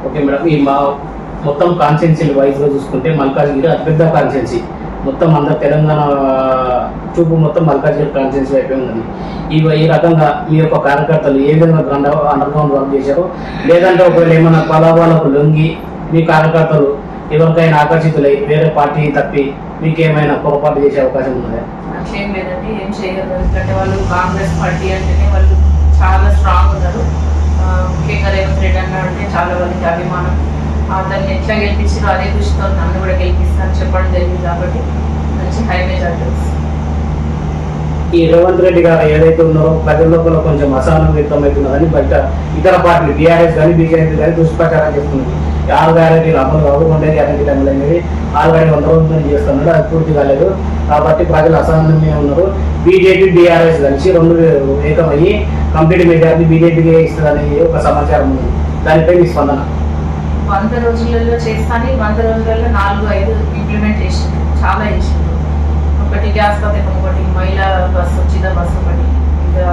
Okay madam, ఈ మా మొత్తం కాన్స్టిట్యున్సీలు వైజ్గా చూసుకుంటే మల్కాజ్గిరి అతిపెద్ద కాన్స్టిట్యున్సీ. మొత్తం అందరు తెలంగాణ చూపు మొత్తం మల్కాజ్గిరి కాన్స్టిట్యున్సీ వైపే ఉన్నది. ఈ రకంగా మీ యొక్క కార్యకర్తలు ఏ విధంగా అండర్ గ్రౌండ్ వర్క్ చేశారో, లేదంటే ఒకవేళ ఏమైనా పలాభాలకు లొంగి మీ కార్యకర్తలు ఎవరికైనా ఆకర్షితులై వేరే పార్టీ తప్పి మీకేమైనా పొరపాటు చేసే అవకాశం ఉన్నదా? అట్లేం లేదండి, ఏం చేయగలరు. ఎందుకంటే వాళ్ళు కాంగ్రెస్ పార్టీ అంటేనే వాళ్ళు చాలా స్ట్రాంగ్ ఉన్నారు. ముఖ్యంగా రేవంత్ రెడ్డి అన్న అంటే చాలా వాళ్ళకి అభిమానం. దాన్ని ఎట్లా గెలిపించారో అదే దృష్టితో నన్ను కూడా గెలిపిస్తానని చెప్పడం జరిగింది. కాబట్టి మంచి హై మెజారిటీ. ఈ రేవంత్ రెడ్డి గారు ఏదైతే ఉన్నారో ప్రజల లోపల కొంచెం అసహనం వ్యక్తమవుతున్నదని బయట ఇతర పార్టీలు టీఆర్ఎస్ కానీ బీజేపీ కానీ దుష్ప్రచారం చేస్తుంది. 6 గ్యారెంటీలు అమలు కావు, 2 గ్యారెంటీలు అమలు అనేవి ఆల్రెడీ 100 రోజులు చేస్తున్నాడు, అది పూర్తి కాలేదు. కాబట్టి ప్రజలు అసహనంగా ఉన్నారు. బీజేపీ టీఆర్ఎస్ కలిసి 2 ఏకమయ్యి కంప్లీట్ మెజారిటీ బీజేపీకి ఇస్తుందని ఒక సమాచారం ఉంది. దానిపై మీ స్పందన? 100 రోజులలో చేస్తాను, 100 రోజులలో 4-5 ఇంప్లిమెంట్ చేసింది, చాలా చేసింది. ఒకటి గ్యాస్ పథకం, ఒకటి మహిళా బస్సు, ఉచిత బస్సు ఒకటి, ఇంకా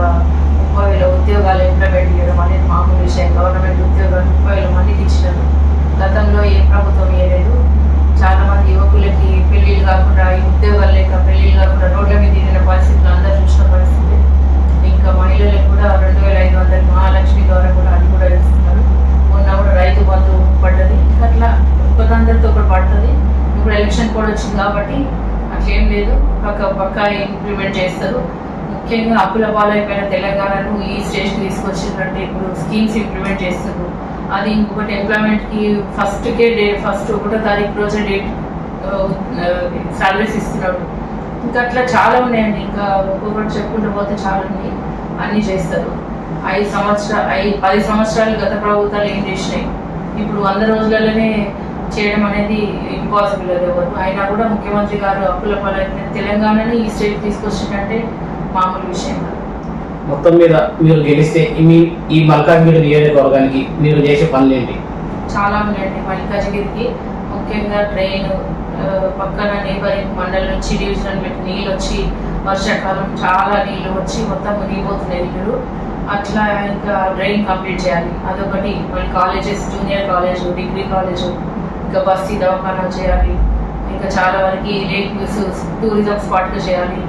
30,000 ఉద్యోగాలు ఇంప్లిమెంట్ చేయడం అనేది మామూలు విషయం. గవర్నమెంట్ ఉద్యోగాలు 30,000 మందికి ఇచ్చినారు. గతంలో ఏ ప్రభుత్వం ఇవ్వలేదు. చాలా మంది యువకులకి పెళ్లిళ్ళు కాకుండా, ఈ ఉద్యోగాలు లేక పెళ్లిళ్ళు కాకుండా రోడ్ల మీద తిరిగిన పరిస్థితులు అందరూ చూసిన పరిస్థితి. ఇంకా మహిళలకు కూడా 2,500 మహాలక్ష్మి ద్వారా కూడా అది కూడా ఇస్తున్నారు. మొన్న కూడా రైతు బంధు పడ్డది. అట్లా ఒకదందరితో ఒకటి పడుతుంది. ఇప్పుడు ఎలక్షన్ కూడా వచ్చింది కాబట్టి అట్లేం లేదు, పక్కా ఇంప్లిమెంట్ చేస్తారు. ముఖ్యంగా అప్పుల పాలైపోయిన తెలంగాణను ఈ స్టేజ్కి తీసుకొచ్చిందంటే ఇప్పుడు స్కీమ్స్ ఇంప్లిమెంట్ చేస్తున్నారు. అది ఇంకొకటి ఎంప్లాయ్మెంట్కి ఫస్ట్ 1వ తారీఖు రోజే డేట్ సాలరీస్ ఇస్తున్నాడు. ఇంకా అట్లా చాలా ఉన్నాయండి. ఇంకా ఒక్కొక్కటి చెప్పుకుంటూ పోతే చాలా ఉన్నాయి. అన్నీ చేస్తారు. 10 సంవత్సరాలు గత ప్రభుత్వాలు ఏం చేసినాయి, ఇప్పుడు 100 రోజులలోనే చేయడం అనేది ఇంపాసిబుల్. అది ఎవరు అయినా కూడా ముఖ్యమంత్రి గారు అప్పుల పాలైన తెలంగాణని ఈ స్టేట్ తీసుకొచ్చిందంటే మామూలు విషయం కాదు. మొత్తం మీద మీరు గెలిస్తే ఈ మల్కాజ్గిరి నియోజకవర్గానికి మీరు చేసే పనులు ఏంటి? చాలా ఉన్నాయండి. మల్కాజ్గిరికి ముఖ్యంగా ట్రైన్ పక్కన నేబరింగ్ మండలం నుంచి డివిజన్ పెట్టి నీళ్ళు వచ్చి, వర్షాకాలం చాలా నీళ్ళు వచ్చి మొత్తం మునిగిపోతున్నాయి నీళ్ళు. అట్లా ఇంకా డ్రైన్ కంప్లీట్ చేయాలి, అదొకటి. మళ్ళీ colleges, junior college, degree college, ఇంకా బస్తీ దవాఖానా చేయాలి. ఇంకా చాలా వరకు లేక్ వ్యూస్ టూరిజం స్పాట్లు చేయాలి.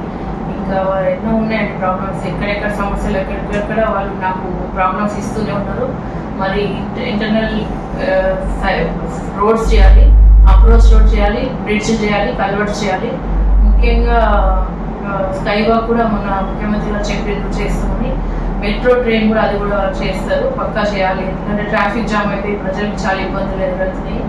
ఇంకా ఎన్నో ఉన్నాయండి ప్రాబ్లమ్స్. ఎక్కడెక్కడ సమస్యలు ఎక్కడెక్కడ వాళ్ళు నాకు ప్రాబ్లమ్స్ ఇస్తూనే ఉన్నారు. మరి ఇంటర్నల్ రోడ్స్ చేయాలి, అప్రోచ్ రోడ్ చేయాలి, బ్రిడ్జ్ చేయాలి, కల్వర్ట్స్ చేయాలి. ముఖ్యంగా స్కై వాక్ కూడా మన ముఖ్యమంత్రి గారు చెప్పి చేస్తామని. మెట్రో ట్రైన్ కూడా అది కూడా చేస్తారు, పక్కా చేయాలి. ఎందుకంటే ట్రాఫిక్ జామ్ అయిపోయి ప్రజలకు చాలా ఇబ్బందులు ఎదురవుతున్నాయి.